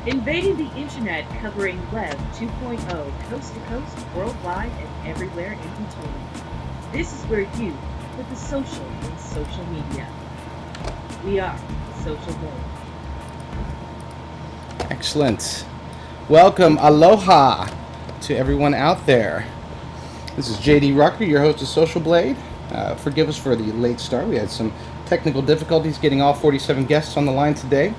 Invading the internet, covering Web 2.0, coast to coast, worldwide, and everywhere in between. This is where you put the social in social media. We are Social Blade. Excellent. Welcome, aloha to everyone out there. This is JD Rucker, your host of Social Blade. Forgive us for the late start. We had some technical difficulties getting all 47 guests on the line today,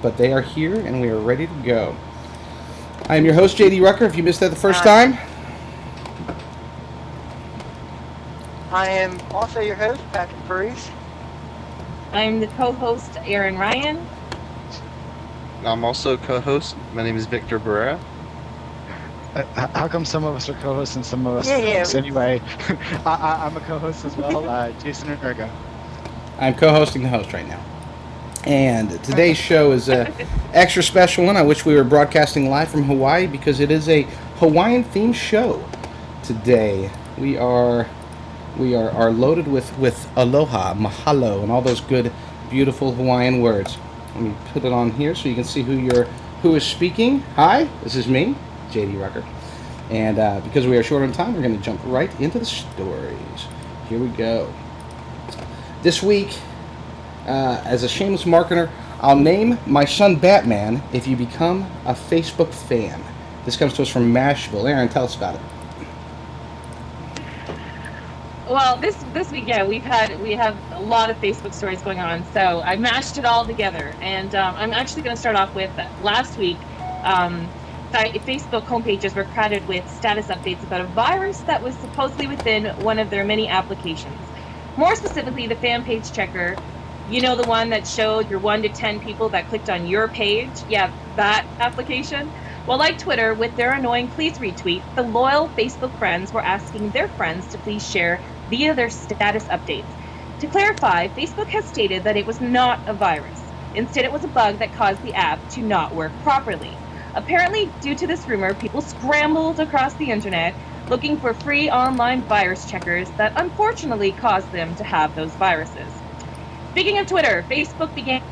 but they are here and we are ready to go. I am your host, JD Rucker. If you missed that the first Uh, time, I am also your host, Patrick Burries. I'm the co-host, Aaron Ryan. I'm also co-host. My name is Victor Barrera. How come some of us are co-hosts and some of us Yeah. don't? Anyway, I'm a co-host as well, Jason and Urgo. I'm co-hosting the host right now. And today's show is a extra special one. I wish we were broadcasting live from Hawaii because it is a Hawaiian themed show. Today we are loaded with aloha, mahalo, and all those good, beautiful Hawaiian words. Let me put it on here so you can see who is speaking. Hi, this is me, JD Rucker. And because we are short on time, we're going to jump right into the stories. Here we go. This week, as a shameless marketer, I'll name my son Batman if you become a Facebook fan. This comes to us from Mashable. Aaron, tell us about it. Well, this week, yeah, we have a lot of Facebook stories going on, so I mashed it all together, and I'm actually going to start off with last week. Facebook homepages were crowded with status updates about a virus that was supposedly within one of their many applications. More specifically, the fan page checker. You know, the one that showed your 1 to 10 people that clicked on your page? Yeah, that application. Well, like Twitter, with their annoying please retweet, the loyal Facebook friends were asking their friends to please share via their status updates. To clarify, Facebook has stated that it was not a virus. Instead, it was a bug that caused the app to not work properly. Apparently, due to this rumor, people scrambled across the internet looking for free online virus checkers that unfortunately caused them to have those viruses. Speaking of Twitter, Facebook began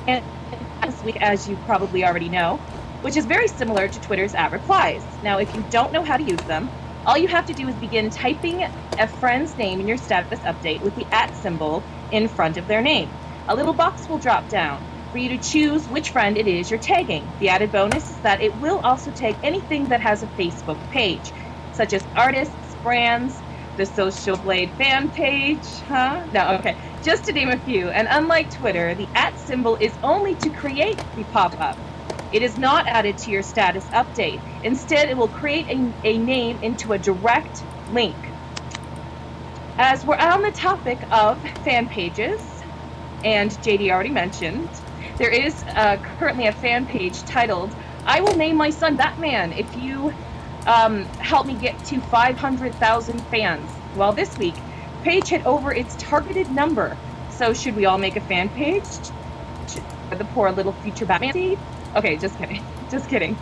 this week, as you probably already know, which is very similar to Twitter's @replies. Now, if you don't know how to use them, all you have to do is begin typing a friend's name in your status update with the @ symbol in front of their name. A little box will drop down for you to choose which friend it is you're tagging. The added bonus is that it will also tag anything that has a Facebook page, such as artists, brands, the Social Blade fan page, No, okay. Just to name a few. And unlike Twitter, the @ symbol is only to create the pop-up. It is not added to your status update. Instead, it will create a name into a direct link. As we're on the topic of fan pages, and JD already mentioned, there is currently a fan page titled, "I will name my son Batman if you help me get to 500,000 fans." Well, this week, the page hit over its targeted number. So should we all make a fan page for the poor little future Batman seed? Okay, just kidding. Just kidding.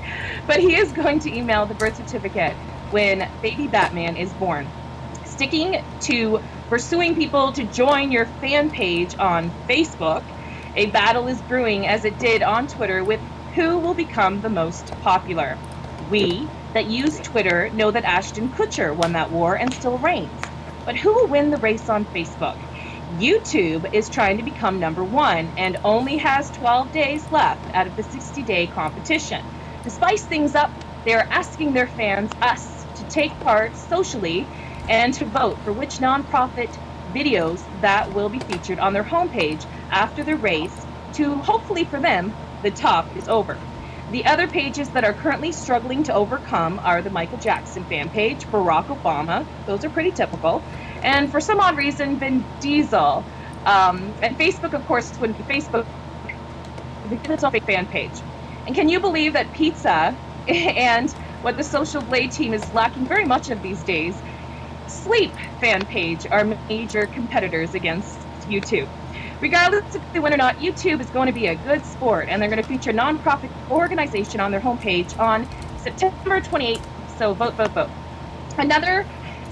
But he is going to email the birth certificate when baby Batman is born. Sticking to pursuing people to join your fan page on Facebook, a battle is brewing as it did on Twitter with who will become the most popular. We that use Twitter know that Ashton Kutcher won that war and still reigns. But who will win the race on Facebook? YouTube is trying to become number one and only has 12 days left out of the 60-day competition. To spice things up, they are asking their fans, us, to take part socially and to vote for which nonprofit videos that will be featured on their homepage after the race to, hopefully for them, the talk is over. The other pages that are currently struggling to overcome are the Michael Jackson fan page, Barack Obama, those are pretty typical, and for some odd reason, Vin Diesel. And Facebook, of course, wouldn't be Facebook, it's on a fan page. And can you believe that pizza and what the Social Blade team is lacking very much of these days, Sleep fan page are major competitors against YouTube. Regardless of the win or not, YouTube is going to be a good sport, and they're going to feature a nonprofit organization on their homepage on September 28th, so vote, vote, vote. Another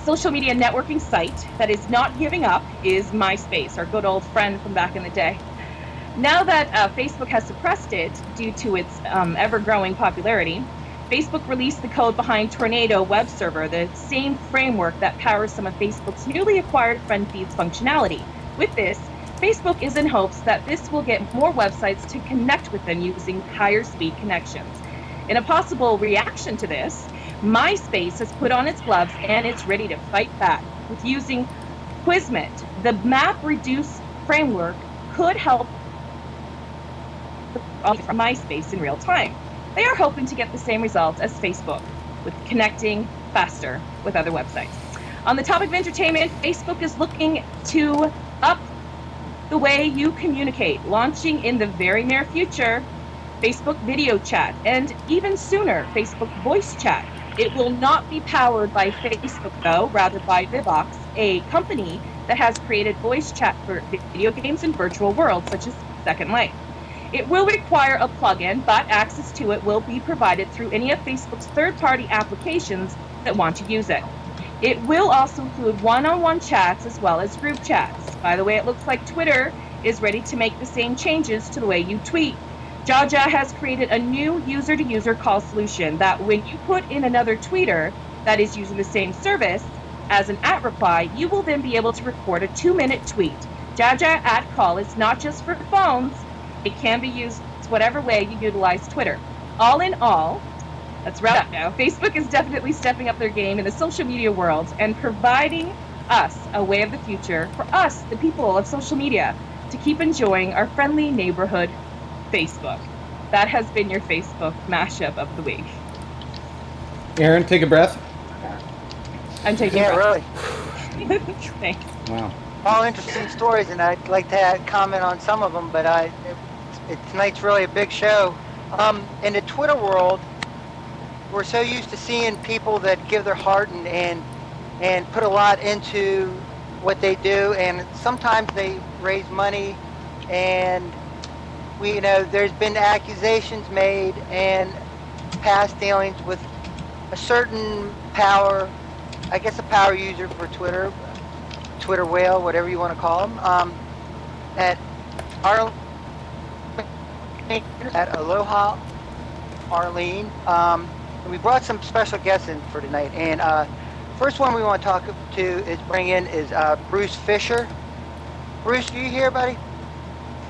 social media networking site that is not giving up is MySpace, our good old friend from back in the day. Now that Facebook has suppressed it due to its ever-growing popularity, Facebook released the code behind Tornado web server, the same framework that powers some of Facebook's newly acquired friend feeds functionality. With this, Facebook is in hopes that this will get more websites to connect with them using higher speed connections. In a possible reaction to this, MySpace has put on its gloves and it's ready to fight back with using Quizmet. The MapReduce framework could help MySpace in real time. They are hoping to get the same results as Facebook, with connecting faster with other websites. On the topic of entertainment, Facebook is looking to up the way you communicate, launching in the very near future Facebook video chat, and even sooner, Facebook voice chat. It will not be powered by Facebook, though, rather by Vivox, a company that has created voice chat for video games and virtual worlds, such as Second Life. It will require a plugin, but access to it will be provided through any of Facebook's third-party applications that want to use it. It will also include one-on-one chats as well as group chats. By the way, it looks like Twitter is ready to make the same changes to the way you tweet. Jaja has created a new user-to-user call solution that when you put in another tweeter that is using the same service as an @reply, you will then be able to record a 2-minute tweet. Jaja @call is not just for phones. It can be used whatever way you utilize Twitter. All in all, let's wrap up now. Facebook is definitely stepping up their game in the social media world and providing us a way of the future for us, the people of social media, to keep enjoying our friendly neighborhood Facebook. That has been your Facebook mashup of the week. Aaron, take a breath. I'm taking Yeah, breath. really. Thanks. Wow. All interesting stories, and I'd like to comment on some of them, but tonight's really a big show. In the Twitter world, we're so used to seeing people that give their heart and put a lot into what they do, and sometimes they raise money, and there's been accusations made and past dealings with a certain power, I guess a power user for Twitter whale, whatever you want to call them, at Aloha Arleen. And we brought some special guests in for tonight. And first one we want to bring in is Bruce Fisher. Bruce, are you here, buddy?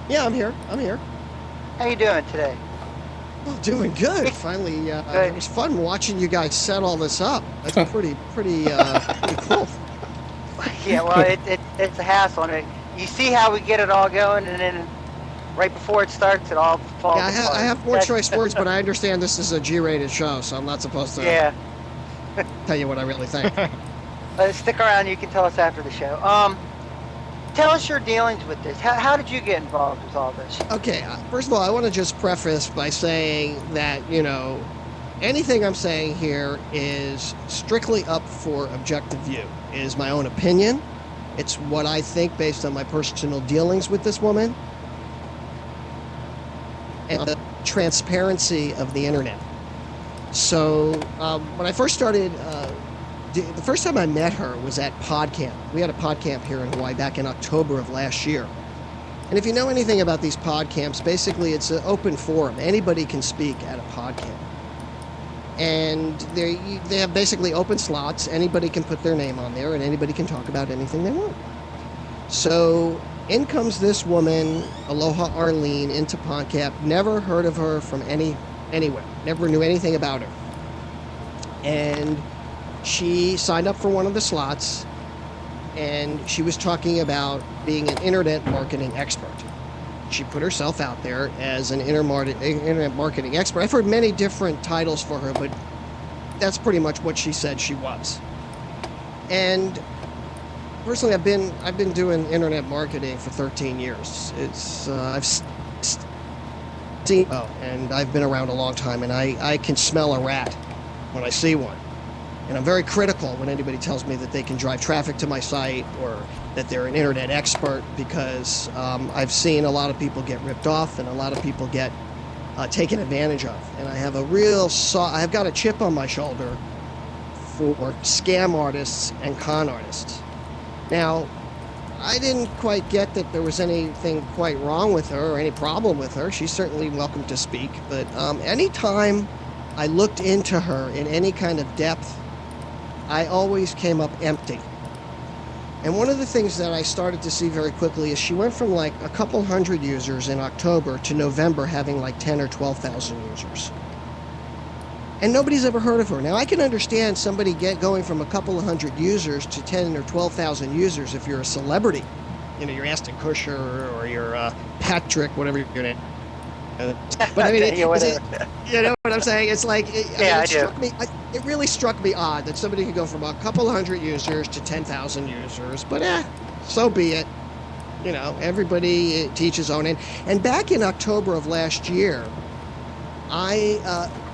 Yeah, I'm here. How you doing today? Well, doing good. Finally, it was fun watching you guys set all this up. That's pretty cool. Yeah, well, it's a hassle, and you see how we get it all going, and then right before it starts, it all falls apart. I have more choice words, but I understand this is a G-rated show, so I'm not supposed to tell you what I really think. Stick around. You can tell us after the show. Tell us your dealings with this. How did you get involved with all this? Okay, first of all, I want to just preface by saying that, anything I'm saying here is strictly up for objective view. It is my own opinion. It's what I think based on my personal dealings with this woman and the transparency of the internet. So when I first started, the first time I met her was at PodCamp. We had a PodCamp here in Hawaii back in October of last year. And if you know anything about these PodCamps, basically it's an open forum. Anybody can speak at a PodCamp. And they have basically open slots. Anybody can put their name on there, and anybody can talk about anything they want. So in comes this woman, Aloha Arleen, into PodCamp. Never heard of her from anywhere. Never knew anything about her. And she signed up for one of the slots, and she was talking about being an internet marketing expert. She put herself out there as an internet marketing expert. I've heard many different titles for her, but that's pretty much what she said she was. And personally, I've been doing internet marketing for 13 years. I've seen, and I've been around a long time, and I can smell a rat when I see one. And I'm very critical when anybody tells me that they can drive traffic to my site or that they're an internet expert, because I've seen a lot of people get ripped off and a lot of people get taken advantage of. And I have I've got a chip on my shoulder for scam artists and con artists. Now, I didn't quite get that there was anything quite wrong with her or any problem with her. She's certainly welcome to speak, but anytime I looked into her in any kind of depth, I always came up empty. And one of the things that I started to see very quickly is she went from like a couple hundred users in October to November having like 10 or 12,000 users. And nobody's ever heard of her. Now, I can understand somebody going from a couple of hundred users to 10 or 12,000 users if you're a celebrity. You know, you're Ashton Kutcher or you're Patrick, whatever you're going to. But I mean, you know what I'm saying? It's like, it really struck me odd that somebody could go from a couple of hundred users to 10,000 users. But so be it. You know, everybody teaches own. And back in October of last year,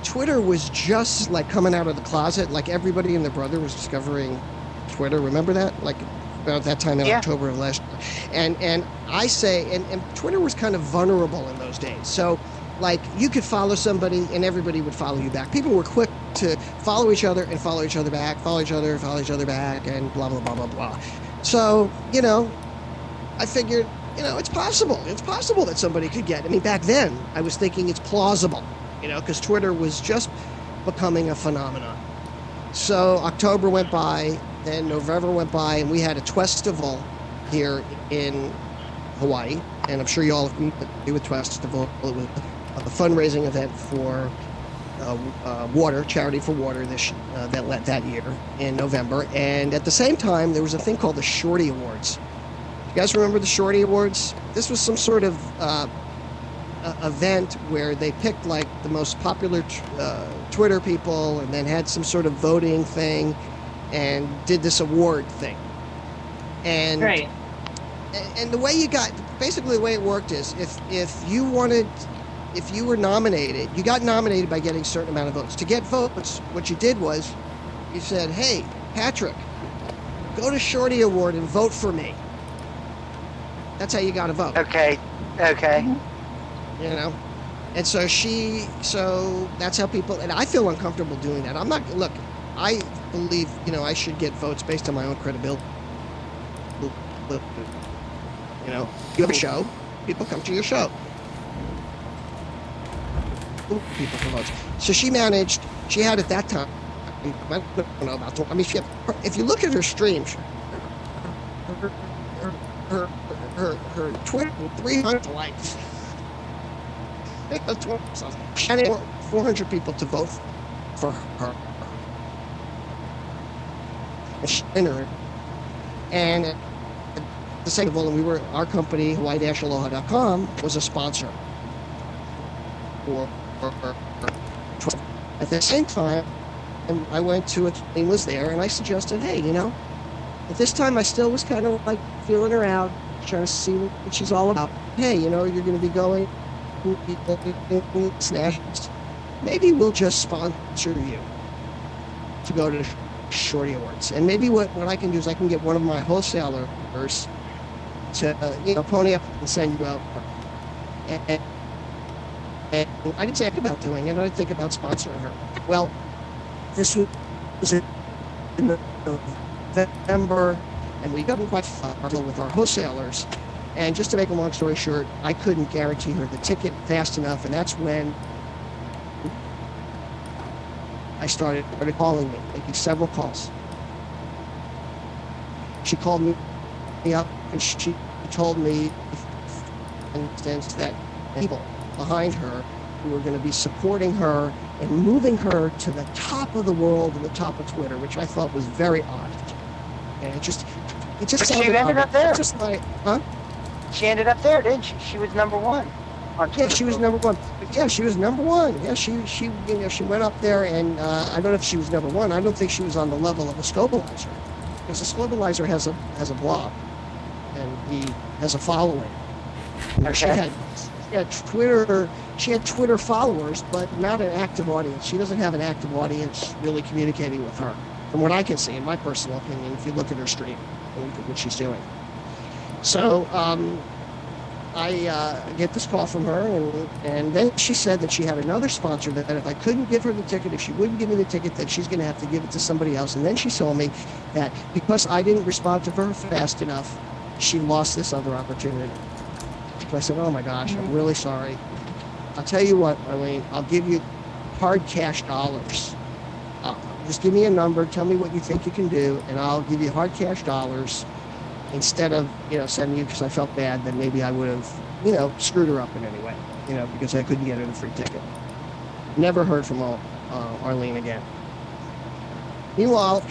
Twitter was just like coming out of the closet. Like everybody and their brother was discovering Twitter. Remember that? Like about that time in October of last year. And I say, and Twitter was kind of vulnerable in those days. So like you could follow somebody and everybody would follow you back. People were quick to follow each other and follow each other back, follow each other back, and blah, blah, blah, blah, blah. So, you know, I figured, you know, it's possible. It's possible that somebody could get. I mean, back then I was thinking it's plausible, you know, because Twitter was just becoming a phenomenon. So October went by, then November went by, and we had a Twestival here in Hawaii. And I'm sure you all have been with Twestival. It was a fundraising event for water, charity for water that year in November. And at the same time, there was a thing called the Shorty Awards. You guys remember the Shorty Awards? This was some sort of event where they picked like the most popular Twitter people and then had some sort of voting thing and did this award thing. And Right. And the way basically the way it worked is if you were nominated, you got nominated by getting a certain amount of votes. To get votes, what you did was you said, hey, Patrick, go to Shorty Award and vote for me. That's how you got to vote. Okay. You know? And so that's how people, and I feel uncomfortable doing that. Look, I believe, you know, I should get votes based on my own credibility. You know, you have a show, people come to your show. People for votes. So she had at that time, I don't know about, I mean, if you look at her stream, her Twitter, 300 likes. She had 400 people to vote for her. And the second of all, our company, Hawaii-Aloha.com, was a sponsor for at the same time, and I went to it, and was there, and I suggested, hey, you know, at this time I still was kind of like feeling her out, trying to see what she's all about. Hey, you know, you're going to be going to nationals. Maybe we'll just sponsor you to go to Shorty Awards. And maybe what I can do is I can get one of my wholesalers to, you know, pony up and send you out. And I didn't think about doing it. I didn't think about sponsoring her. Well, this was in November, and we got quite far with our wholesalers. And just to make a long story short, I couldn't guarantee her the ticket fast enough, and that's when I started calling me, making several calls. She called me up, and she told me, for instance, that people behind her who were going to be supporting her and moving her to the top of the world and the top of Twitter, which I thought was very odd. And it just But sounded she ended odd. up there. Just like, huh? She ended up there, didn't she? She was number one. Yeah, she was number one. Yeah, she was number one. Yeah, she went up there, and I don't know if she was number one. I don't think she was on the level of a Scobalizer, because a Scobalizer has a blog, and he has a following. Okay. She had Twitter followers, but not an active audience. She doesn't have an active audience really communicating with her, from what I can see, in my personal opinion. If you look at her stream and look at what she's doing. So I get this call from her, and then she said that she had another sponsor, that if I couldn't give her the ticket, if she wouldn't give me the ticket, that she's going to have to give it to somebody else. And then she told me that because I didn't respond to her fast enough, she lost this other opportunity. So I said, oh my gosh, I'm really sorry. I'll tell you what, Arleen, I'll give you hard cash dollars. Just give me a number, tell me what you think you can do, and I'll give you hard cash dollars instead of, sending you because I felt bad that maybe I would have, screwed her up in any way, because I couldn't get her the free ticket. Never heard from Arleen again. Meanwhile,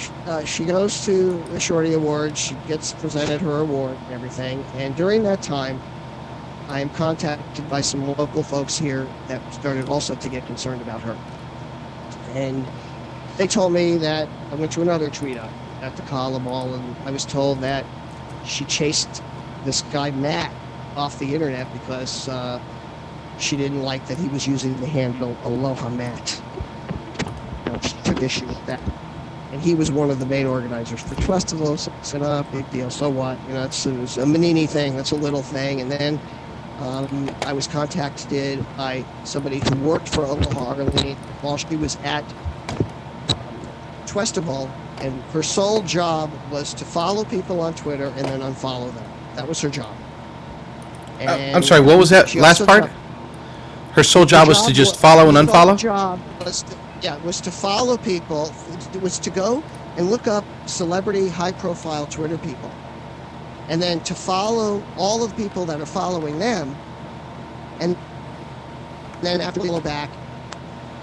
she goes to the Shorty Awards, she gets presented her award and everything, and during that time, I am contacted by some local folks here that started also to get concerned about her. And they told me that I went to another tweet up at the column all, and I was told that she chased this guy Matt off the internet because she didn't like that he was using the handle Aloha Matt. She took issue with that. And he was one of the main organizers for Festival. So I said, oh, big deal, so what? It's a Manini thing, that's a little thing. And then I was contacted by somebody who worked for Aloha Arleen while she was at Festival, and her sole job was to follow people on Twitter and then unfollow them. That was her job. I'm sorry, what was that last part? Her sole job was to just follow and unfollow? Her job was to follow people. It was to go and look up celebrity, high-profile Twitter people, and then to follow all of the people that are following them, and then after they go back,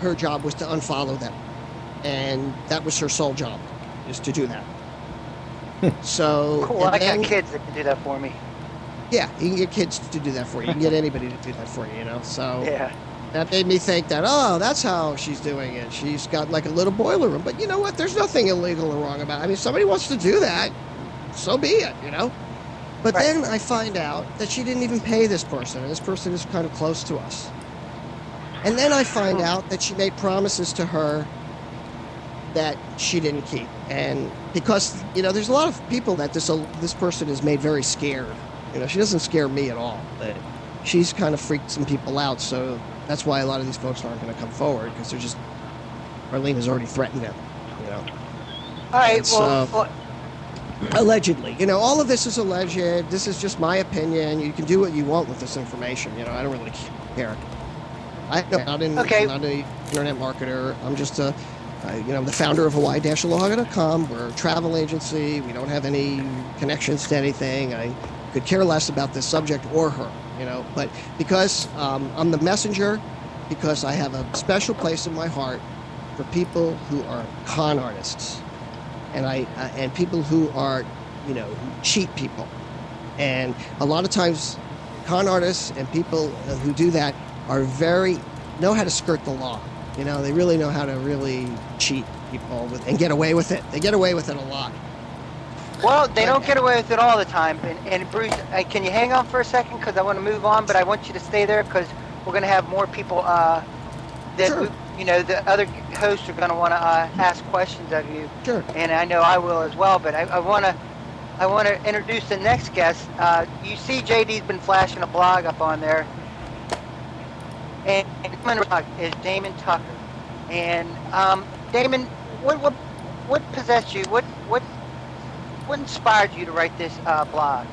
her job was to unfollow them, and that was her sole job, is to do that. So cool. I got kids that can do that for me. Yeah, you can get kids to do that for you. You can get anybody to do that for you, So yeah. That made me think that, oh, that's how she's doing it. She's got like a little boiler room. But you know what? There's nothing illegal or wrong about it. I mean, if somebody wants to do that, so be it, But right. Then I find out that she didn't even pay this person, and this person is kind of close to us. And then I find out that she made promises to her that she didn't keep. And because, there's a lot of people that this person has made very scared. She doesn't scare me at all, but she's kind of freaked some people out, so that's why a lot of these folks aren't going to come forward, because they're just, Arleen has already threatened them, All right, well, allegedly. All of this is alleged. This is just my opinion. You can do what you want with this information. I don't really care. I'm not an internet marketer. I'm just the founder of Hawaii-Aloha.com. We're a travel agency. We don't have any connections to anything. I could care less about this subject or her, but because I'm the messenger, because I have a special place in my heart for people who are con artists, and people who are, who cheat people. And a lot of times con artists and people who do that know how to skirt the law. They really know how to really cheat people and get away with it. They get away with it a lot. Well, they don't get away with it all the time. And Bruce, can you hang on for a second? Because I want to move on, but I want you to stay there because we're going to have more people that, sure. The other hosts are going to want to ask questions of you. Sure. And I know I will as well, but I want to introduce the next guest. You see JD's been flashing a blog up on there. And is Damon Tucker. And Damon, what possessed you? What inspired you to write this blog?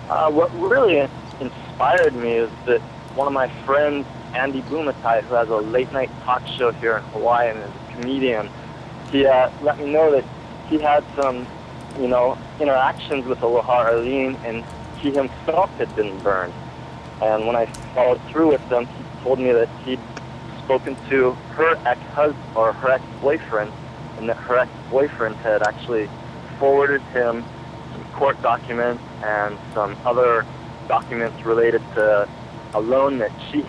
What really inspired me is that one of my friends, Andy Bumatai, who has a late-night talk show here in Hawaii and is a comedian, he let me know that he had some, interactions with Aloha Arleen, and he himself had been burned. And when I followed through with them, he told me that he'd spoken to her ex-husband or her ex-boyfriend, and that her ex-boyfriend had actually forwarded him some court documents and some other documents related to a loan that he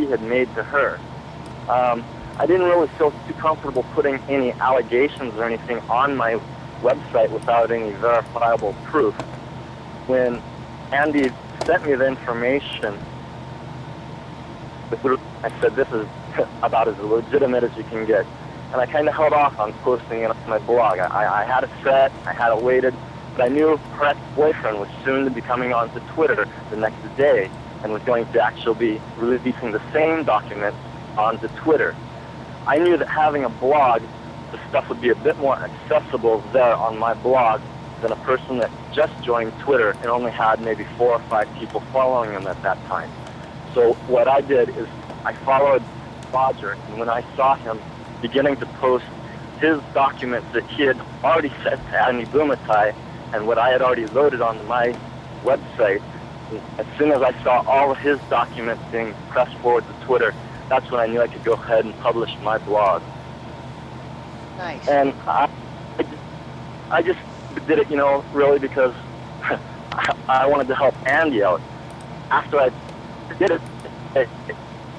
had made to her. I didn't really feel too comfortable putting any allegations or anything on my website without any verifiable proof. When Andy sent me the information, I said, this is about as legitimate as you can get. And I kind of held off on posting it on my blog. I had it set, I had it waited, but I knew her ex-boyfriend was soon to be coming onto Twitter the next day and was going to actually be releasing the same documents onto Twitter. I knew that having a blog, the stuff would be a bit more accessible there on my blog than a person that just joined Twitter and only had maybe 4 or 5 people following him at that time. So what I did is I followed Roger, and when I saw him beginning to post his documents that he had already sent to Andy Bumatai and what I had already loaded on my website, as soon as I saw all of his documents being pressed forward to Twitter, that's when I knew I could go ahead and publish my blog. Nice. And I just did it, really because I wanted to help Andy out. After I did it,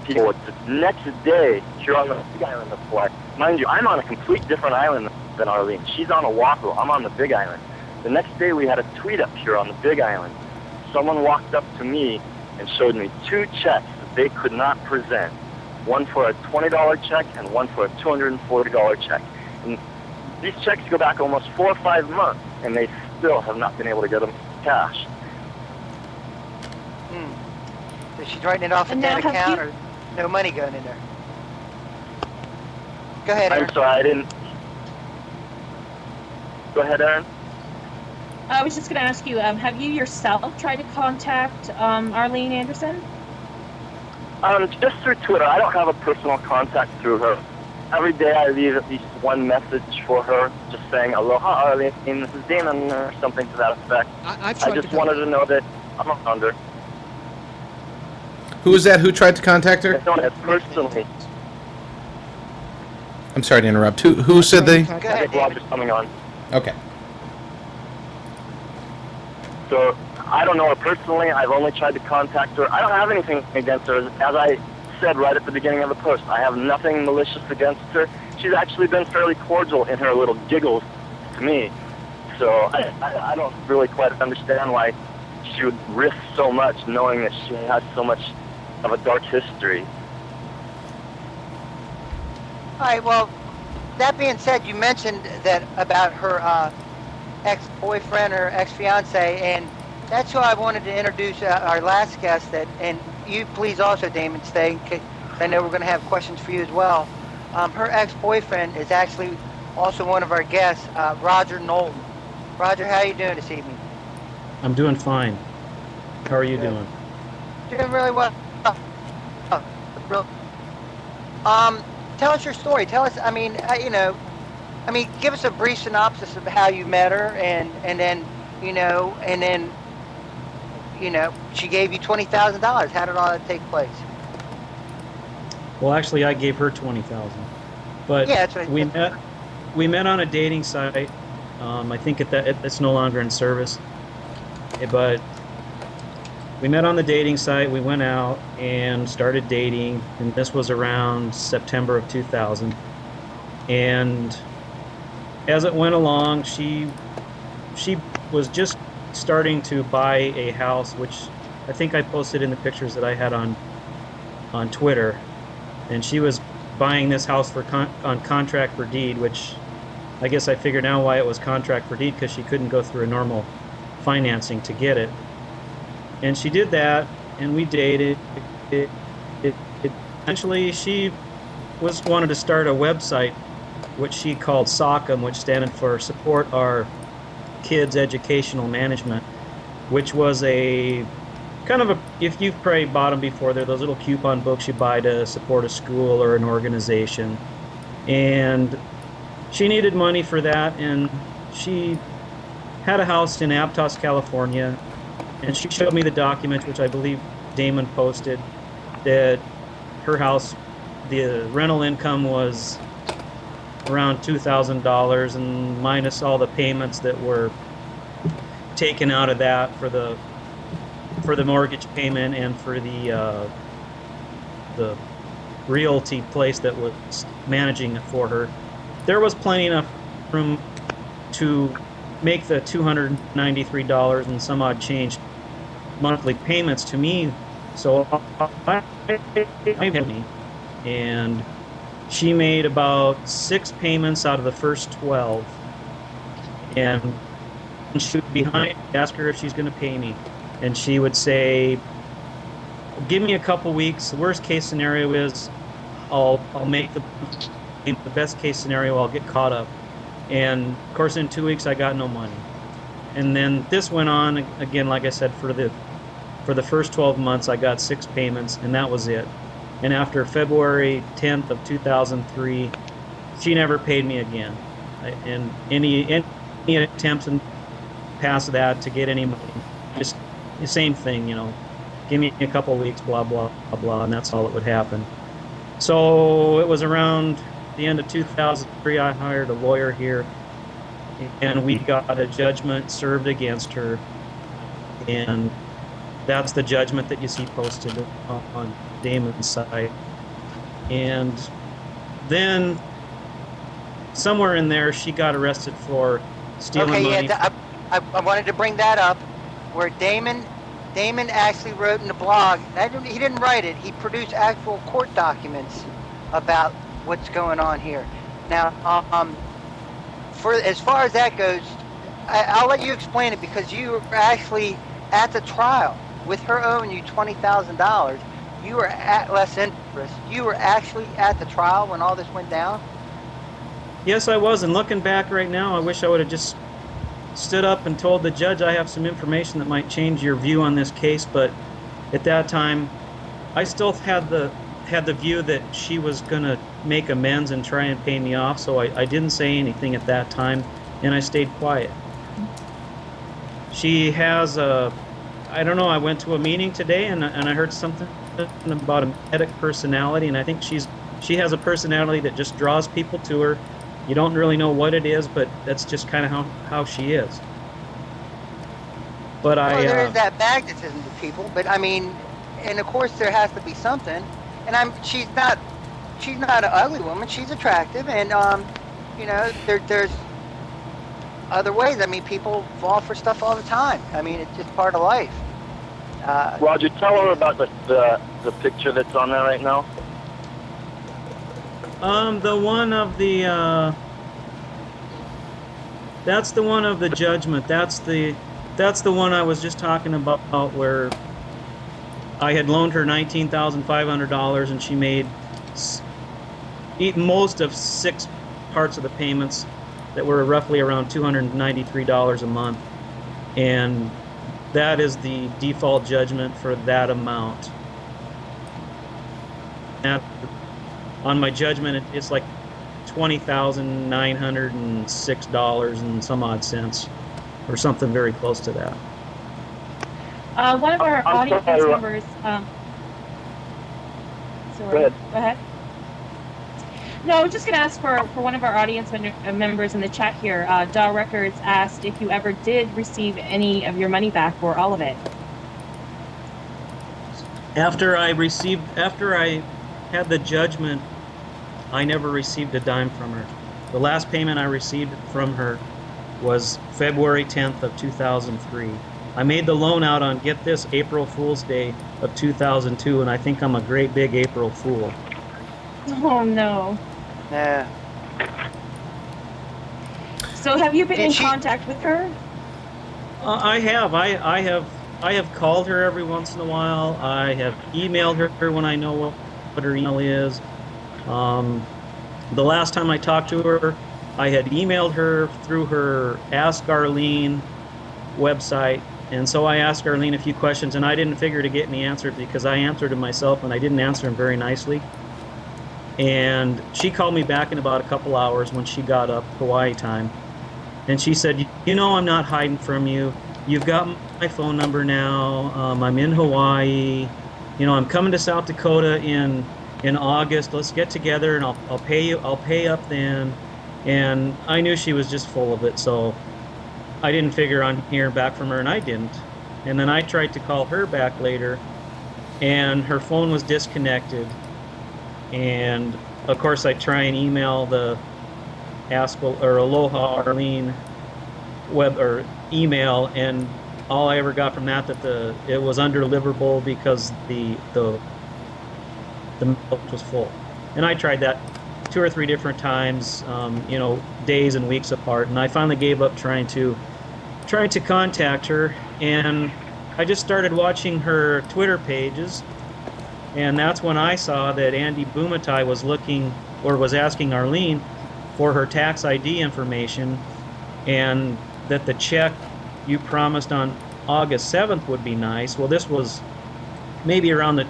people, the next day, here on the Big Island of Hawaii, mind you, I'm on a complete different island than Arleen. She's on Oahu. I'm on the Big Island. The next day, we had a tweet up here on the Big Island. Someone walked up to me and showed me 2 checks that they could not present. One for a $20 check and one for a $240 check. And these checks go back almost 4 or 5 months, and they still have not been able to get them cash. So she's writing it off a And now dead have account, you- or no money going in there? Go ahead, Aaron. I'm sorry, I didn't. Go ahead, Aaron. I was just going to ask you, have you yourself tried to contact Arleen Anderson? Just through Twitter. I don't have a personal contact through her. Every day I leave at least one message for her, just saying, "Aloha Arleen, this is Damon," or something to that effect. I've I tried just to wanted to know that I'm around her. Who was that? Who tried to contact her? I don't have personally. I'm sorry to interrupt. Who said they? Go I ahead, think David. Roger's coming on. Okay. So I don't know her personally. I've only tried to contact her. I don't have anything against her. As I said right at the beginning of the post, I have nothing malicious against her. She's actually been fairly cordial in her little giggles to me. So I don't really quite understand why she would risk so much knowing that she has so much of a dark history. All right, well, that being said, you mentioned that about her ex-boyfriend or ex-fiance, and that's who I wanted to introduce our last guest. And you please also, Damon, stay, 'cause I know we're going to have questions for you as well. Her ex-boyfriend is actually also one of our guests, Roger Knowlton. Roger, how are you doing this evening? I'm doing fine. How are you doing? Doing really well. Tell us your story. Tell us, give us a brief synopsis of how you met her, and then, she gave you $20,000. How did all that take place? Well, actually, I gave her $20,000, but Yeah, that's right. we met on a dating site. I think it's no longer in service, but we met on the dating site. We went out and started dating, and this was around September of 2000. And as it went along, she was just starting to buy a house, which I think I posted in the pictures that I had on Twitter. And she was buying this house on contract for deed, which I guess I figured now why it was contract for deed, because she couldn't go through a normal financing to get it. And she did that, and we dated. Eventually, she wanted to start a website, which she called SOCM, which standed for Support Our Kids Educational Management, which was a kind of if you've probably bought them before, they're those little coupon books you buy to support a school or an organization. And she needed money for that, and she had a house in Aptos, California, and she showed me the document, which I believe Damon posted, that her house, the rental income was around $2,000, and minus all the payments that were taken out of that for the mortgage payment and for the realty place that was managing it for her, there was plenty enough room to make the $293 and some odd change monthly payments to me. So I and she made about 6 payments out of the first 12, and she would be behind. Ask her if she's going to pay me, and she would say, "Give me a couple weeks. The worst case scenario is I'll make the best case scenario, I'll get caught up." And of course, in 2 weeks, I got no money. and then this went on again. Like I said, for the first 12 months, I got 6 payments, and that was it. And after February 10th of 2003, she never paid me again. And any attempts in past that to get any money, just the same thing, give me a couple weeks, blah, blah, blah, blah, and that's all that would happen. So it was around the end of 2003, I hired a lawyer here, and we got a judgment served against her, and that's the judgment that you see posted on Damon's site. And then somewhere in there, she got arrested for stealing money. I wanted to bring that up, where Damon actually wrote in the blog. He didn't write it. He produced actual court documents about what's going on here. Now, for as far as that goes, I'll let you explain it, because you were actually at the trial with her owing you $20,000. You were at less interest. You were actually at the trial when all this went down. Yes, I was. And looking back right now, I wish I would have just stood up and told the judge I have some information that might change your view on this case. But at that time, I still had the view that she was going to make amends and try and pay me off. So I didn't say anything at that time, and I stayed quiet. She has I don't know, I went to a meeting today and I heard something about a medic personality, and I think she has a personality that just draws people to her. You don't really know what it is, but that's just kind of how she is. But there is that magnetism to people, but I mean, and of course there has to be something. And she's not an ugly woman. She's attractive, and there's other ways. I mean, people fall for stuff all the time. I mean, it's just part of life. Roger, tell her about the picture that's on there right now. The one of the that's the one of the judgment. That's the one I was just talking about, where I had loaned her $19,500, and she made most of 6 parts of the payments that were roughly around $293 a month, and that is the default judgment for that amount. Now, on my judgment, it's like $20,906 and some odd cents, or something very close to that. One of our audience members. Sorry. Go ahead. No, I was just going to ask for one of our audience members in the chat here. Daw Records asked if you ever did receive any of your money back, or all of it. After I had the judgment, I never received a dime from her. The last payment I received from her was February 10th of 2003. I made the loan out on, get this, April Fool's Day of 2002, and I think I'm a great big April Fool. Oh, no. Yeah. So have you been in contact with her? I have. I have called her every once in a while. I have emailed her when I know what her email is. The last time I talked to her, I had emailed her through her Ask Arleen website, and so I asked Arleen a few questions, and I didn't figure to get any answers because I answered them myself, and I didn't answer them very nicely. And she called me back in about a couple hours when she got up Hawaii time, and she said, I'm not hiding from you. You've got my phone number now. I'm in Hawaii. I'm coming to South Dakota in August. Let's get together, and I'll pay you. I'll pay up then. And I knew she was just full of it, so I didn't figure on hearing back from her, and I didn't. And then I tried to call her back later, and her phone was disconnected. And of course, I try and email the Aloha Arleen web or email, and all I ever got from that it was undeliverable because the milk was full. And I tried that 2 or 3 different times, days and weeks apart, and I finally gave up trying to contact her. And I just started watching her Twitter pages, and that's when I saw that Andy Bumatai was asking Arleen for her tax ID information, and that the check you promised on August 7th would be nice. Well, this was maybe around the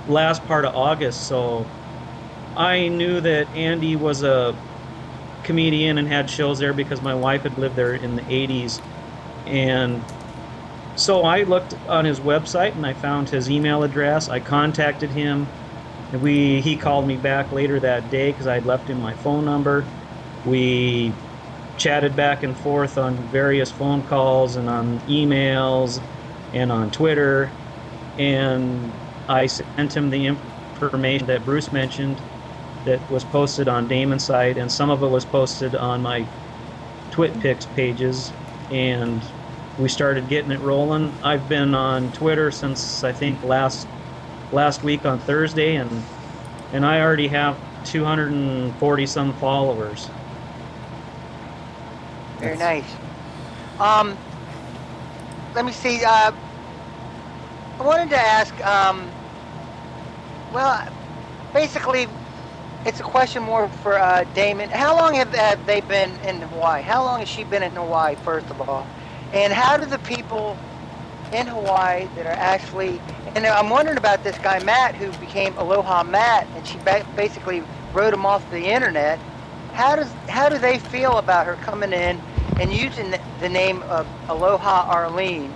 last part of August, so I knew that Andy was a comedian and had shows there because my wife had lived there in the 80s. And so I looked on his website and I found his email address. I contacted him. And he called me back later that day because I'd left him my phone number. We chatted back and forth on various phone calls and on emails and on Twitter. And I sent him the information that Bruce mentioned that was posted on Damon's site, and some of it was posted on my TwitPics pages, and we started getting it rolling. I've been on Twitter since I think last week on Thursday, and I already have 240 some followers. Very nice. Let me see. I wanted to ask. Well, basically, it's a question more for Damon. How long have they been in Hawaii? How long has she been in Hawaii, first of all? And how do the people in Hawaii that are actually, and I'm wondering about this guy Matt who became Aloha Matt, and she basically wrote him off the internet. How do they feel about her coming in and using the name of Aloha Arleen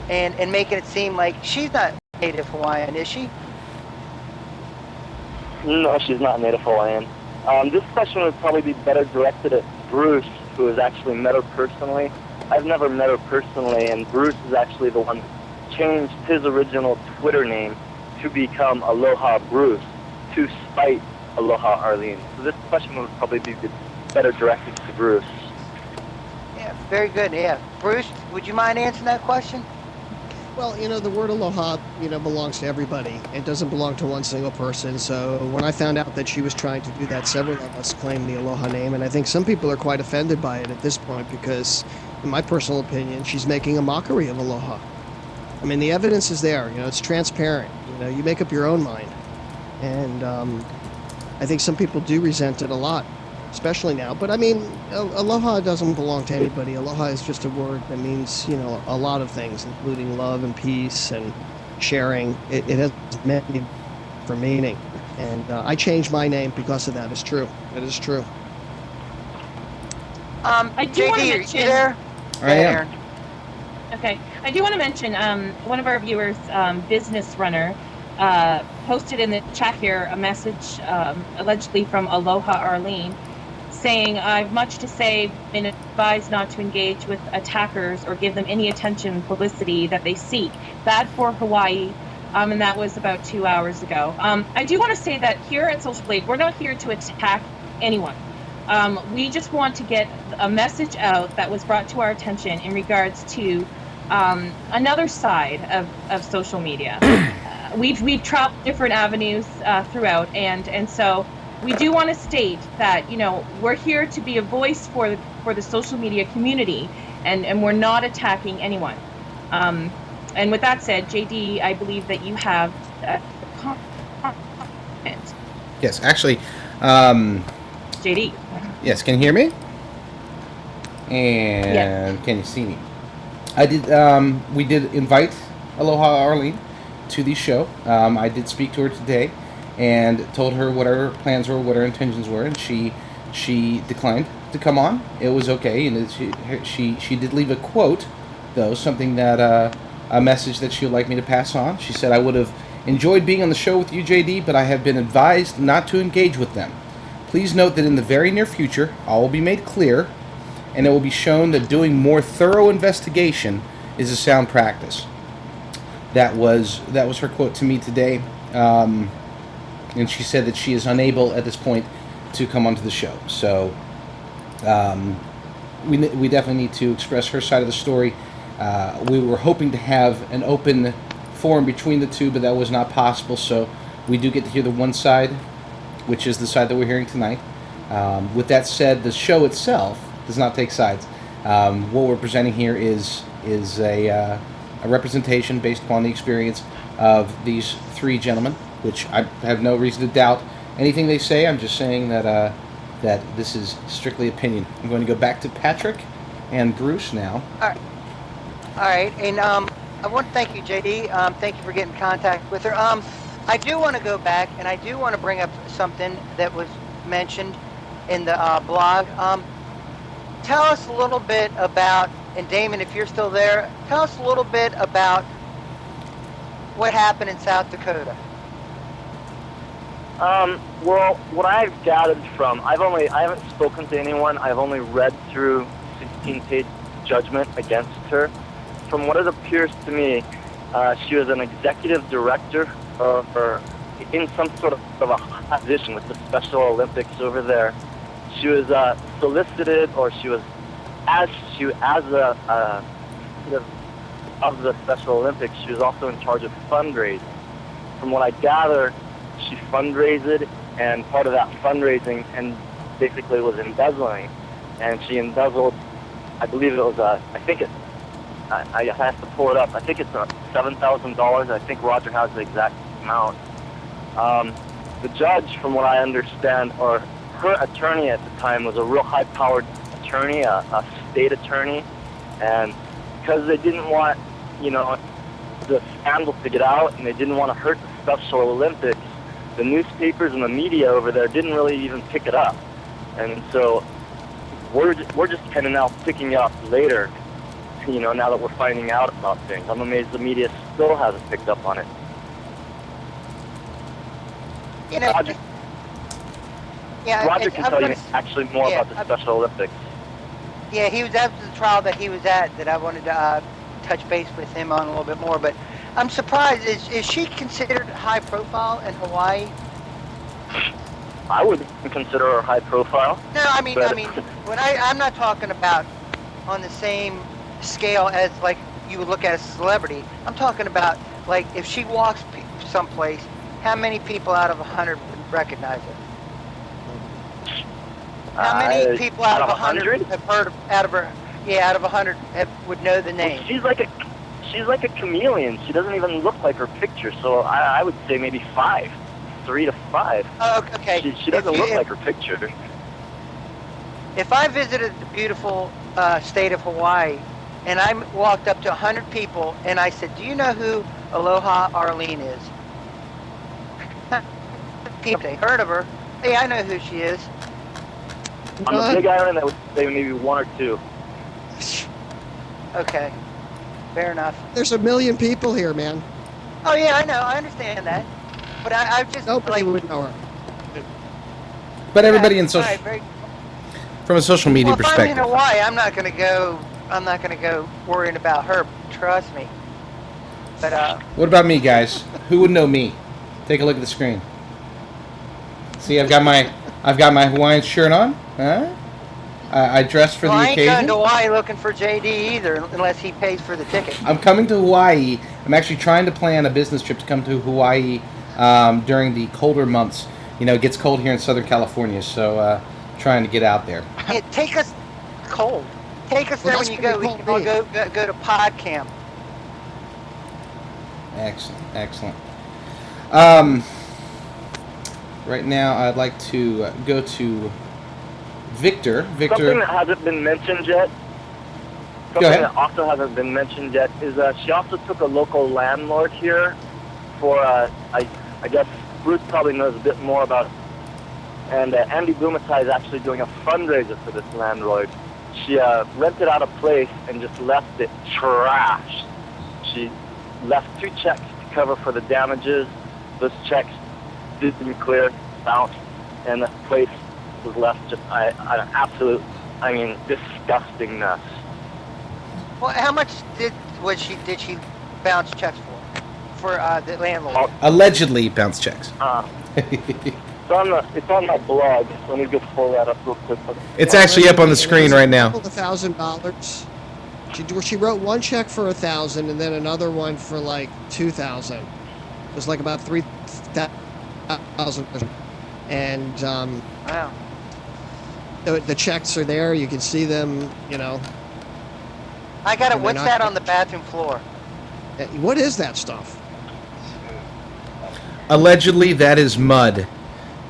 and making it seem like she's not native Hawaiian, is she? No, she's not Native Hawaiian. This question would probably be better directed at Bruce, who has actually met her personally. I've never met her personally, and Bruce is actually the one who changed his original Twitter name to become Aloha Bruce to spite Aloha Arleen. So this question would probably be better directed to Bruce. Yeah, very good. Yeah, Bruce, would you mind answering that question? Well, the word aloha, belongs to everybody. It doesn't belong to one single person. So when I found out that she was trying to do that, several of us claimed the aloha name, and I think some people are quite offended by it at this point because, in my personal opinion, she's making a mockery of aloha. I mean, the evidence is there. It's transparent. You make up your own mind. And I think some people do resent it a lot, especially now. But I mean, aloha doesn't belong to anybody. Aloha is just a word that means, a lot of things, including love and peace and sharing. It has many for meaning. And I changed my name because of that. It's true. It is true. I do want to JD, mention. you there? I am. Okay, I do want to mention one of our viewers, Business Runner, posted in the chat here a message allegedly from Aloha Arleen, saying, "I've much to say, been advised not to engage with attackers or give them any attention and publicity that they seek. Bad for Hawaii." And that was about 2 hours ago. I do want to say that here at Social Blade, we're not here to attack anyone. We just want to get a message out that was brought to our attention in regards to another side of social media. We've tried different avenues throughout, and so we do want to state that we're here to be a voice for the social media community, and we're not attacking anyone. And with that said, JD, I believe that you have a comment. Yes, actually. JD. Yes, can you hear me? And Yes. Can you see me? I did. We did invite Aloha Arleen to the show. I did speak to her today and told her what our plans were, what our intentions were, and she declined to come on. It was okay, and she did leave a quote, though, something that a message that she would like me to pass on. She said, "I would have enjoyed being on the show with you, JD, but I have been advised not to engage with them. Please note that in the very near future, all will be made clear, and it will be shown that doing more thorough investigation is a sound practice." That was her quote to me today, and she said that she is unable at this point to come onto the show. So we definitely need to express her side of the story. We were hoping to have an open forum between the two, but that was not possible. So we do get to hear the one side, which is the side that we're hearing tonight. With that said, the show itself does not take sides. What we're presenting here is a representation based upon the experience of these three gentlemen, which I have no reason to doubt anything they say. I'm just saying that that this is strictly opinion. I'm going to go back to Patrick and Bruce now. All right. All right, and I want to thank you, JD. Thank you for getting in contact with her. I do want to go back, and I do want to bring up something that was mentioned in the blog. Tell us a little bit about, and Damon, if you're still there, tell us a little bit about what happened in South Dakota. Well, what I've gathered from, I haven't spoken to anyone. I've only read through 16-page judgment against her. From what it appears to me, she was an executive director or in some sort of a position with the Special Olympics over there. She was solicited, or she was as a of the Special Olympics. She was also in charge of fundraising. From what I gather, she fundraised, and part of that fundraising and basically was embezzling, and she embezzled. I believe it was I have to pull it up. I think it's $7,000. I think Roger has the exact amount. The judge, from what I understand, or her attorney at the time, was a real high-powered attorney, a state attorney, and because they didn't want, the scandal to get out, and they didn't want to hurt the Special Olympics, the newspapers and the media over there didn't really even pick it up, and so we're just kind of now picking it up later. Now that we're finding out about things. I'm amazed the media still hasn't picked up on it. Roger can tell you actually more about the Special Olympics. Yeah, that was the trial that he was at that I wanted to touch base with him on a little bit more. But I'm surprised. Is she considered high profile in Hawaii? I would consider her high profile. No, I mean, when I'm not talking about on the same scale as like you would look at a celebrity. I'm talking about like if she walks someplace, how many people out of 100 would recognize her? How many people out of 100 have heard out of her? Yeah, out of 100 would know the name. Well, she's like a chameleon. She doesn't even look like her picture. So I would say maybe 3 to 5. Oh, okay. She doesn't look like her picture. If I visited the beautiful state of Hawaii, and I walked up to 100 people, and I said, "Do you know who Aloha Arleen is?" People, they heard of her. Hey, I know who she is. On the Big Island, I would say maybe 1 or 2. Okay, fair enough. There's 1 million people here, man. Oh yeah, I know. I understand that. But I just nobody would know her. But everybody in social, right, from a social media perspective. If I'm in Hawaii, I'm not going to go worrying about her. Trust me. But what about me, guys? Who would know me? Take a look at the screen. See, I've got my Hawaiian shirt on. Huh? I dressed for the occasion. I ain't going to Hawaii looking for JD either, unless he pays for the ticket. I'm coming to Hawaii. I'm actually trying to plan a business trip to come to Hawaii during the colder months. It gets cold here in Southern California, so trying to get out there. Yeah, take us cold. Take us there when you go. We can all go to pod camp. Excellent. Right now, I'd like to go to Victor. Something that hasn't been mentioned yet. That also hasn't been mentioned yet is she also took a local landlord here for I guess Bruce probably knows a bit more about it. And Andy Bumatai is actually doing a fundraiser for this landlord. She rented out a place and just left it trashed. She left 2 checks to cover for the damages. Those checks didn't clear, bounced, and the place was left just an absolute, disgusting mess. Well, how much did she bounce checks for the landlord? Allegedly bounce checks. It's on my blog. Let me go pull that up real quick. It's actually up on the screen right now. $1,000. She wrote 1 check for $1,000 and then another one for like $2,000. It was like about $3,000. And wow. The checks are there. You can see them. I got it. What's that on the bathroom floor? What is that stuff? Allegedly, that is mud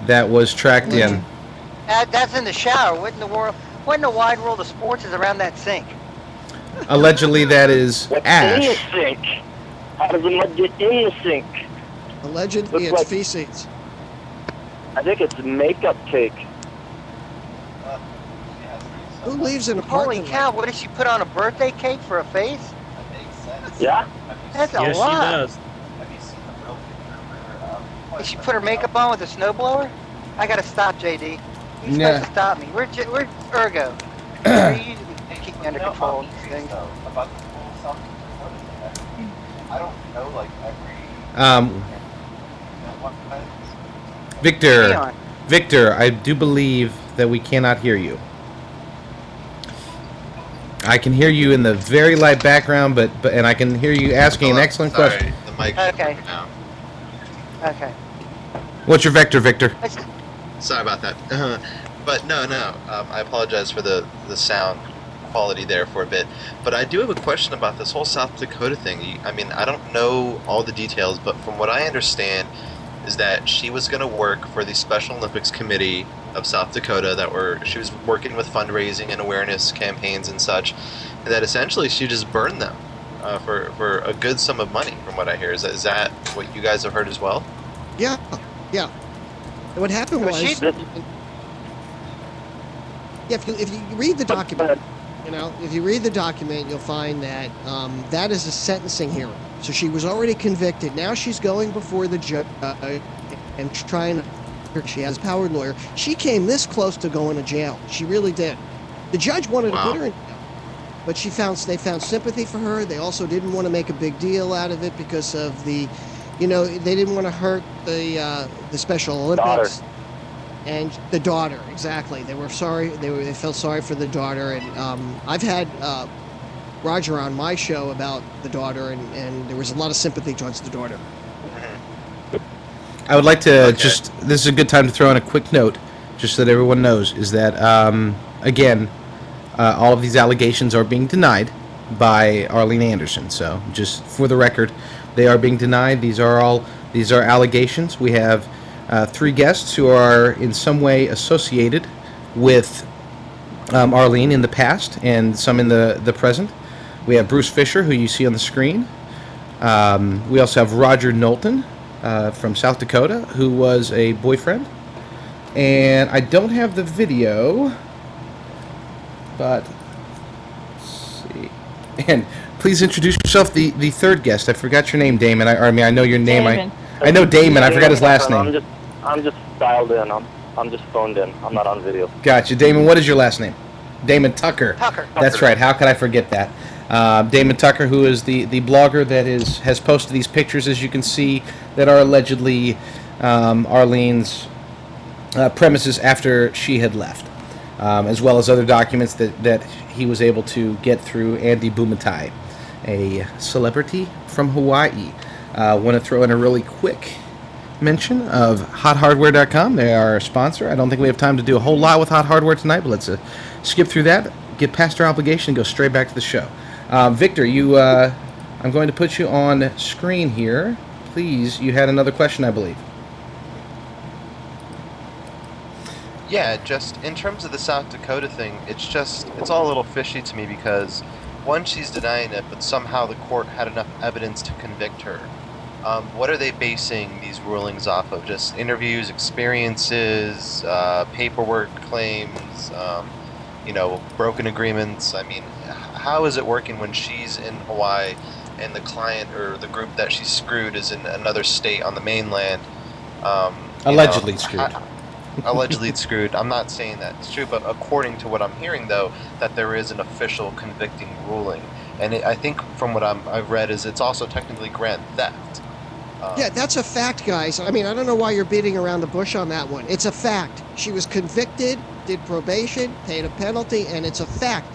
that was tracked in. That's in the shower. What in the wide world of sports is around that sink? Allegedly, that is What's in the ash. sink? How does the mud get in the sink? Allegedly, Looks it's like- feces. I think it's makeup cake. Who leaves an Holy apartment? cow! What did she put on a birthday cake for a face? Yeah? That's a Yes, she lot. does. Did she put her makeup on with a snowblower? I gotta stop, JD. You're Nah. supposed to stop me. We're Urgo. You keep me under control. These things. I don't know, like, every... Victor, Leon. Victor, I do believe that we cannot hear you. I can hear you in the very light background, but and I can hear you asking an excellent question. The mic. Okay. Okay. What's your vector, Victor? Sorry about that. But no. I apologize for the sound quality there for a bit. But I do have a question about this whole South Dakota thing. I mean, I don't know all the details, but from what I understand is that she was going to work for the Special Olympics Committee of South Dakota she was working with fundraising and awareness campaigns and such, and that essentially she just burned them for a good sum of money, from what I hear. Is that what you guys have heard as well? Yeah. And what happened Well, was, she- if you read the document, if you read the document, you'll find that that is a sentencing hearing. So she was already convicted. Now she's going before the judge and trying. She has a powered lawyer. She came this close to going to jail. She really did. The judge wanted to put her in jail, but they found sympathy for her. They also didn't want to make a big deal out of it because of the, they didn't want to hurt the Special Olympics. Daughter. And the daughter, exactly. They were sorry. They felt sorry for the daughter, and I've had Roger on my show about the daughter, and there was a lot of sympathy towards the daughter. I would like to this is a good time to throw in a quick note, just so that everyone knows, is that, again, all of these allegations are being denied by Arleen Anderson. So, just for the record, they are being denied. These are allegations. We have 3 guests who are in some way associated with Arleen in the past and some in the present. We have Bruce Fisher, who you see on the screen. We also have Roger Knowlton from South Dakota, who was a boyfriend. And I don't have the video, but let's see. And please introduce yourself, the third guest. I forgot your name, Damon. I know your name. Damon. I know Damon. I forgot his last name. I'm just dialed in. I'm just phoned in. I'm not on video. Gotcha. Damon, what is your last name? Damon Tucker. Tucker. That's right. How could I forget that? Damon Tucker, who is the blogger that has posted these pictures, as you can see, that are allegedly Arleen's premises after she had left, as well as other documents that he was able to get through Andy Bumatai, a celebrity from Hawaii. Want to throw in a really quick mention of HotHardware.com. They are a sponsor. I don't think we have time to do a whole lot with Hot Hardware tonight, but let's skip through that, get past our obligation, and go straight back to the show. Victor, I'm going to put you on screen here. Please, you had another question, I believe. Yeah, just in terms of the South Dakota thing, it's all a little fishy to me because, one, she's denying it, but somehow the court had enough evidence to convict her. What are they basing these rulings off of? Just interviews, experiences, paperwork claims, broken agreements? I mean, how is it working when she's in Hawaii and the client or the group that she screwed is in another state on the mainland? Allegedly screwed. Allegedly screwed. I'm not saying that's true, but according to what I'm hearing, though, that there is an official convicting ruling. And I think from what I've read is it's also technically grand theft. Yeah, that's a fact, guys. I mean, I don't know why you're beating around the bush on that one. It's a fact. She was convicted, did probation, paid a penalty, and it's a fact.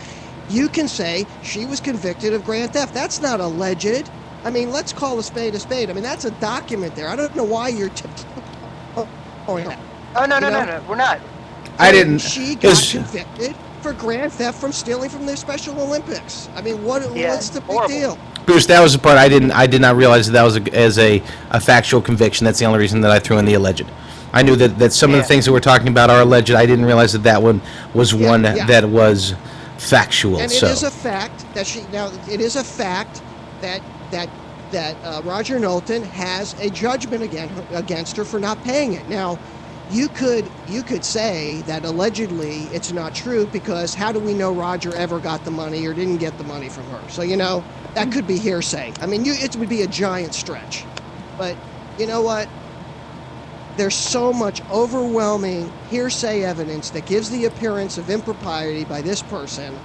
You can say she was convicted of grand theft. That's not alleged. I mean, let's call a spade a spade. I mean, that's a document there. I don't know why you're... Oh, no, we're not. I didn't... She got convicted for grand theft from stealing from the Special Olympics. I mean, what's the big deal? Bruce, that was the part I did not realize that was as a factual conviction. That's the only reason that I threw in the alleged. I knew that some of the things that we're talking about are alleged. I didn't realize that one was one that was factual. And it so is a fact that it is a fact that Roger Knowlton has a judgment against her for not paying it. Now, you could say that allegedly it's not true, because how do we know Roger ever got the money or didn't get the money from her? So, that could be hearsay. I mean, it would be a giant stretch. But you know what? There's so much overwhelming hearsay evidence that gives the appearance of impropriety by this person,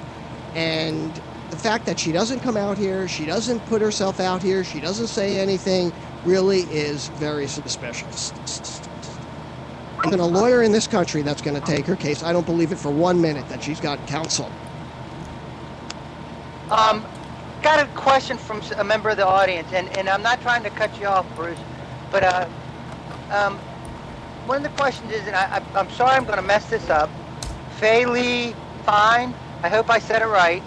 and the fact that she doesn't come out here, she doesn't put herself out here, she doesn't say anything, really is very suspicious. And a lawyer in this country that's going to take her case, I don't believe it for 1 minute that she's got counsel. Got a question from a member of the audience, and I'm not trying to cut you off, Bruce, but one of the questions is, and I'm sorry I'm going to mess this up, Fei Lee Fine, I hope I said it right.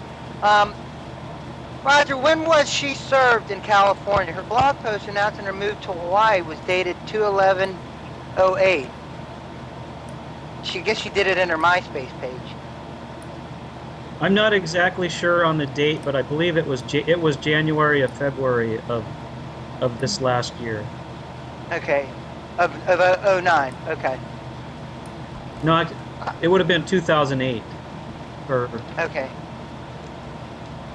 Roger, when was she served in California? Her blog post announcing her move to Hawaii was dated 2/11/08. I guess she did it in her MySpace page. I'm not exactly sure on the date, but I believe it was January or February of this last year. Okay, of 09. Okay. No, it would have been 2008. Okay.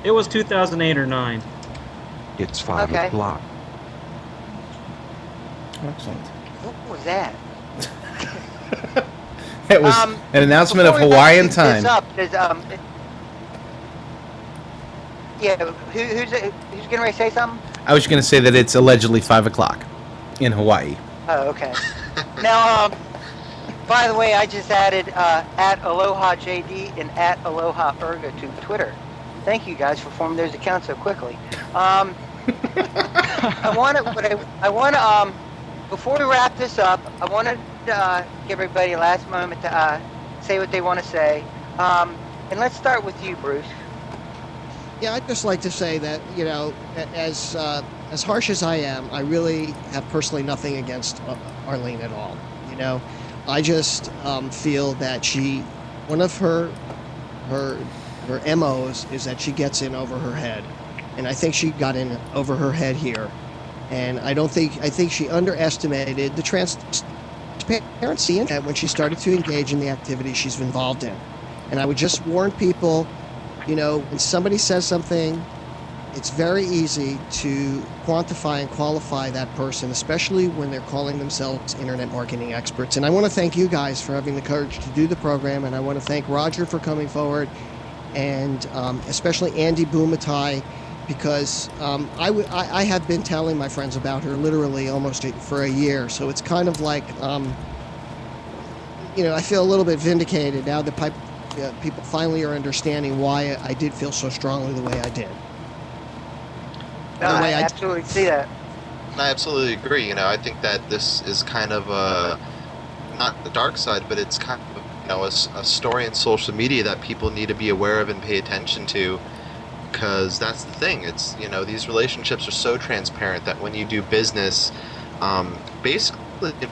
It was 2008 or 9. It's 5 Okay. o'clock. excellent. What was that? It was an announcement of Before we Hawaiian wrap time. this up, who's getting ready to say something? I was going to say that it's allegedly 5 o'clock in Hawaii. Oh, okay. Now, by the way, I just added at Aloha JD and at Aloha Urgo to Twitter. Thank you guys for forming those accounts so quickly. I want to, before we wrap this up, I want to give everybody a last moment to say what they want to say. And let's start with you, Bruce. Yeah, I'd just like to say that, as harsh as I am, I really have personally nothing against Arleen at all. I just feel that one of her MOs is that she gets in over her head, and I think she got in over her head here, and I think she underestimated the transparency when she started to engage in the activities she's involved in. And I would just warn people, when somebody says something, it's very easy to quantify and qualify that person, especially when they're calling themselves internet marketing experts. And I want to thank you guys for having the courage to do the program, and I want to thank Roger for coming forward, and especially Andy Bumatai, because I have been telling my friends about her literally almost for a year. So it's kind of like, I feel a little bit vindicated now that people finally are understanding why I did feel so strongly the way I did. No, I absolutely see that. I absolutely agree. I think that this is kind of not the dark side, but it's kind of a story in social media that people need to be aware of and pay attention to, because that's the thing. It's these relationships are so transparent that when you do business, basically in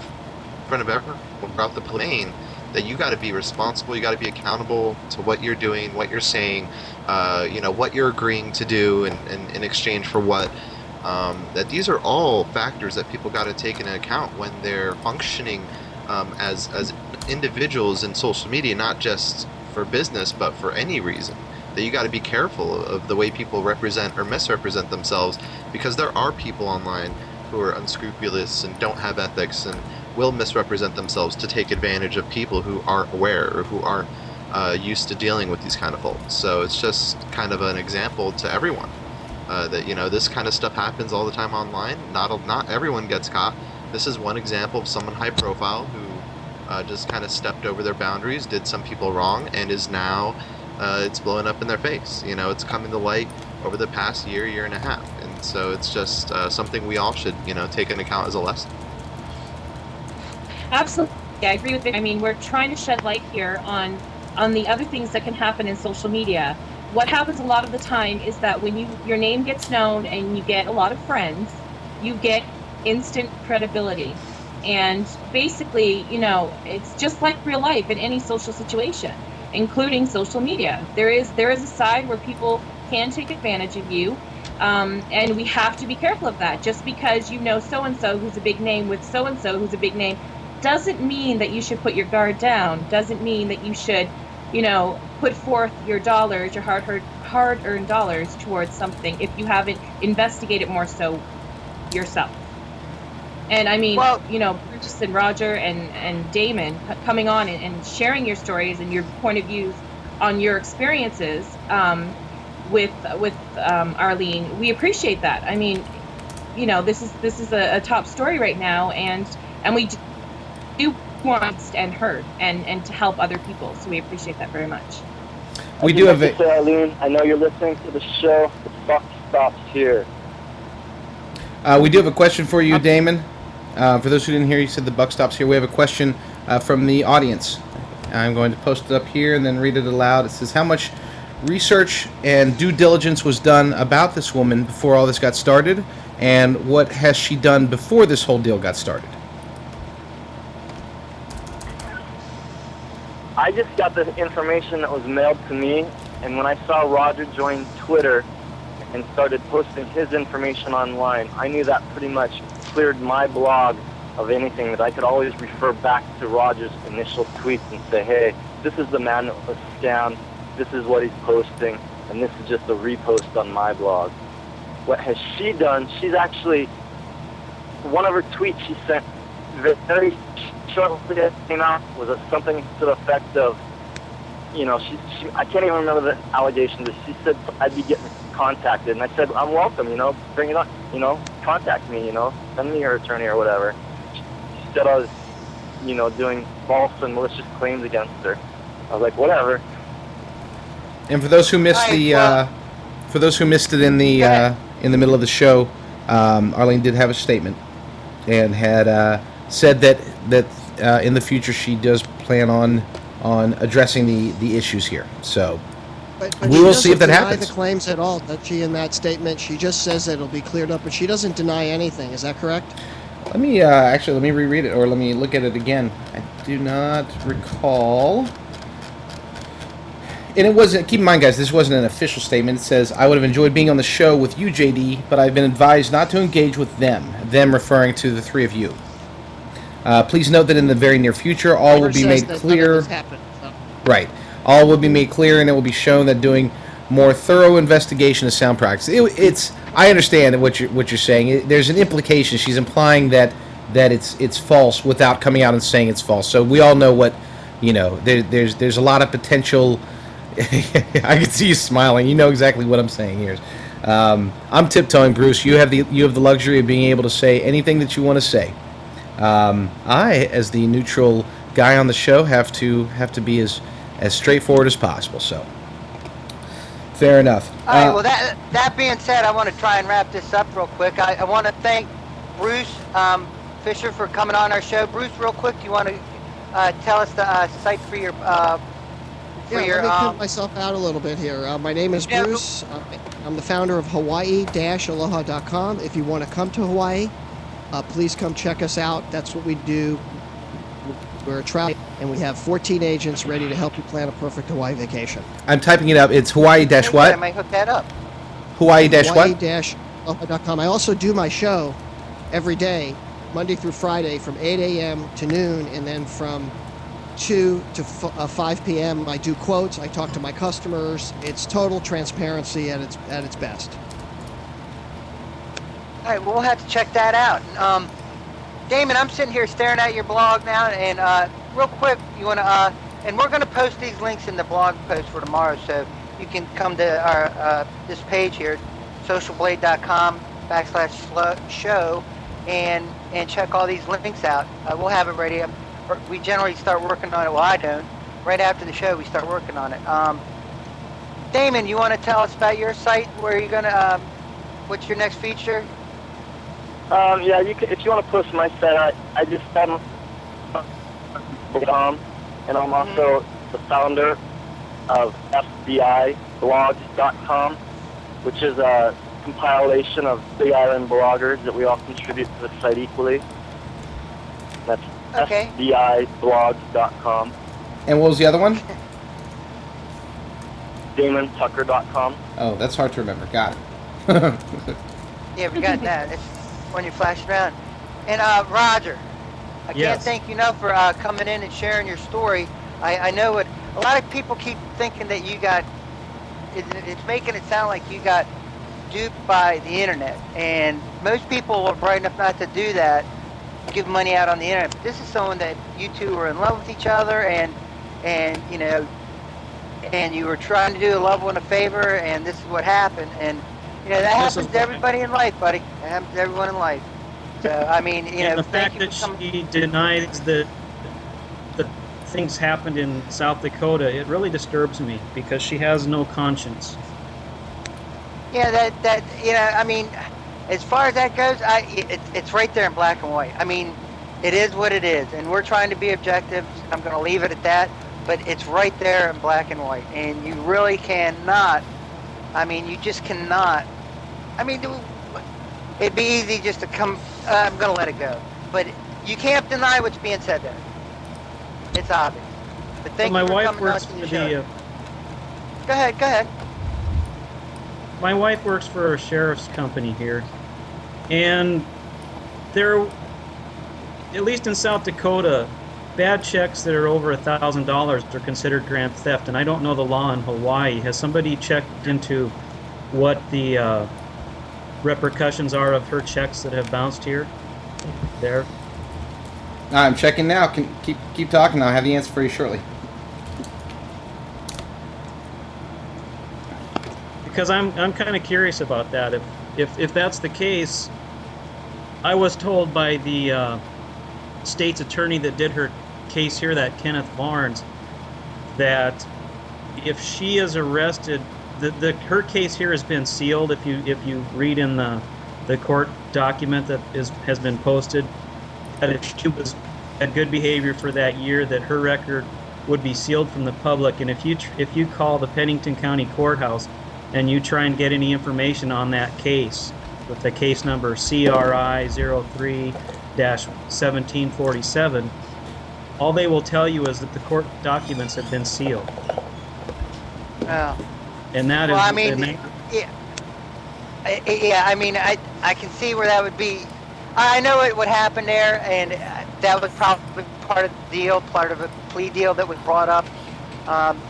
front of everyone throughout the plane, that you got to be responsible, you got to be accountable to what you're doing, what you're saying, what you're agreeing to do in exchange for what. That these are all factors that people got to take into account when they're functioning as individuals in social media, not just for business, but for any reason. That you got to be careful of the way people represent or misrepresent themselves, because there are people online who are unscrupulous and don't have ethics and will misrepresent themselves to take advantage of people who aren't aware or who aren't used to dealing with these kind of folks. So it's just kind of an example to everyone that this kind of stuff happens all the time online. Not everyone gets caught. This is one example of someone high profile who just kind of stepped over their boundaries, did some people wrong, and is now it's blowing up in their face. It's coming to light over the past year and a half, and so it's just something we all should take into account as a lesson. Absolutely, I agree with it. I mean, we're trying to shed light here on the other things that can happen in social media. What happens a lot of the time is that when your name gets known and you get a lot of friends, you get instant credibility. And basically, it's just like real life in any social situation. including social media. There is a side where people can take advantage of you, and we have to be careful of that. Just because you know so and so who's a big name with so and so who's a big name doesn't mean that you should put your guard down. Doesn't mean that you should, put forth your dollars, your hard-earned dollars towards something if you haven't investigated more so yourself. And I mean, Well- Bruce and Roger and Damon coming on and sharing your stories and your point of views on your experiences with Arleen, we appreciate that. I mean, this is a top story right now, and we do want to stand heard and to help other people. So we appreciate that very much. We do have Arleen, I know you're listening to the show. The buck stops here. we do have a question for you, Damon. For those who didn't hear, you said the buck stops here. We have a question from the audience. I'm going to post it up here and then read it aloud. It says, how much research and due diligence was done about this woman before all this got started, and what has she done before this whole deal got started? I just got the information that was mailed to me, and when I saw Roger join Twitter and started posting his information online, I knew that pretty much cleared my blog of anything, that I could always refer back to Roger's initial tweets and say, hey, this is the man that was scammed, this is what he's posting, and this is just a repost on my blog. What has she done? She's actually, one of her tweets she sent very shortly after it came out was something to the effect of, I can't even remember the allegation, but she said I'd be getting contacted, and I said, I'm welcome, bring it on, contact me, send me your attorney or whatever. She said I was, doing false and malicious claims against her. I was like, whatever. And for those who missed for those who missed it in the middle of the show, Arleen did have a statement and had said that in the future she does plan on addressing the issues here. So But we will see if that She doesn't deny happens. the claims at all, does she, in that statement? She just says that it'll be cleared up, but she doesn't deny anything. Is that correct? Let me let me reread it, or let me look at it again. I do not recall. And it wasn't, keep in mind, guys, this wasn't an official statement. It says, I would have enjoyed being on the show with you, JD, but I've been advised not to engage with them referring to the three of you. Please note that in the very near future, all will be made clear. Right. All will be made clear, and it will be shown that doing more thorough investigation of sound practice. I understand what you're saying. There's an implication. She's implying that it's false without coming out and saying it's false. So we all know what, there's a lot of potential. I can see you smiling. You know exactly what I'm saying here. I'm tiptoeing, Bruce. You have the luxury of being able to say anything that you want to say. I, as the neutral guy on the show, have to be as straightforward as possible. So, fair enough. All right, well, that being said, I want to try and wrap this up real quick. I want to thank Bruce Fisher for coming on our show. Bruce, real quick, do you want to tell us the site for your Let me put myself out a little bit here. My name is Bruce. I'm the founder of Hawaii-Aloha.com. If you want to come to Hawaii, please come check us out. That's what we do. We're a travel, and we have 14 agents ready to help you plan a perfect Hawaii vacation. I'm typing it up. It's Hawaii-what? I might hook that up. Hawaii-what? Hawaii-Aloha.com. I also do my show every day, Monday through Friday, from 8 a.m. to noon, and then from 2 to 5 p.m. I do quotes. I talk to my customers. It's total transparency at its best. All right, well, we'll have to check that out. Damon, I'm sitting here staring at your blog now, and real quick, you want to, and we're going to post these links in the blog post for tomorrow, so you can come to our this page here, socialblade.com/show, and check all these links out. We'll have it ready. We generally start working on it. Well, I don't. Right after the show, we start working on it. Damon, you want to tell us about your site? Where are you going to? What's your next feature? Yeah, if you want to post my site, I just have and I'm also the founder of FBIblogs.com, which is a compilation of Big Island bloggers that we all contribute to the site equally. That's FBIblogs.com. And what was the other one? DamonTucker.com. Oh, that's hard to remember. Got it. Yeah, we got that. It's when you flash around. And Roger, I can't Yes. thank you enough for coming in and sharing your story. I know what a lot of people keep thinking that you got. It's making it sound like you got duped by the internet, and most people are bright enough not to do that, give money out on the internet. But this is someone that you two were in love with each other, and you know, and you were trying to do a loved one a favor, and this is what happened. And you know that happens to everybody in life, buddy. It happens to everyone in life. So I mean, you know, And the thank fact you that for coming. she denies that things happened in South Dakota, it really disturbs me because she has no conscience. Yeah, that you know, I mean, as far as that goes, it's right there in black and white. I mean, it is what it is, and we're trying to be objective. I'm going to leave it at that, but it's right there in black and white, and you really cannot. I mean, you just cannot. I mean, it'd be easy just to come. I'm going to let it go, but you can't deny what's being said there. It's obvious. But thank my you for wife coming works on for the show. the. Go ahead. My wife works for a sheriff's company here, and there, at least in South Dakota, bad checks that are over $1,000 are considered grand theft. And I don't know the law in Hawaii. Has somebody checked into what the repercussions are of her checks that have bounced here? There. I'm checking now. Keep talking. I'll have the answer for you shortly. Because I'm kind of curious about that. If that's the case, I was told by the state's attorney that did her case here, that Kenneth Barnes, that if she is arrested, her case here has been sealed. If you read in the court document that has been posted, that if she was had good behavior for that year, that her record would be sealed from the public. And if you call the Pennington County Courthouse and you try and get any information on that case with the case number CRI 03-1747, all they will tell you is that the court documents have been sealed. And that Well, is. I mean, yeah. I mean, I can see where that would be. I know what happened there, and that was probably part of the deal, part of a plea deal that was brought up.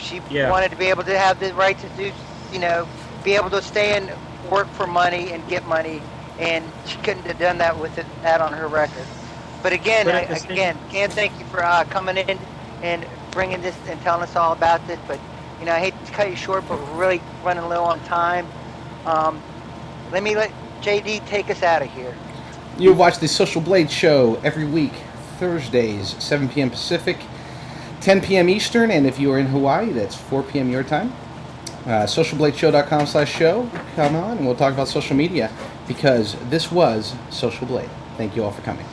She wanted to be able to have the right to do, you know, be able to stay and work for money and get money, and she couldn't have done that with that on her record. But again, can't thank you for coming in and bringing this and telling us all about this. But you know, I hate to cut you short, but we're really running low on time. Let JD take us out of here. You watch the Social Blade Show every week, Thursdays, 7 p.m. Pacific, 10 p.m. Eastern, and if you are in Hawaii, that's 4 p.m. your time. SocialBladeShow.com/show. Come on, and we'll talk about social media, because this was Social Blade. Thank you all for coming.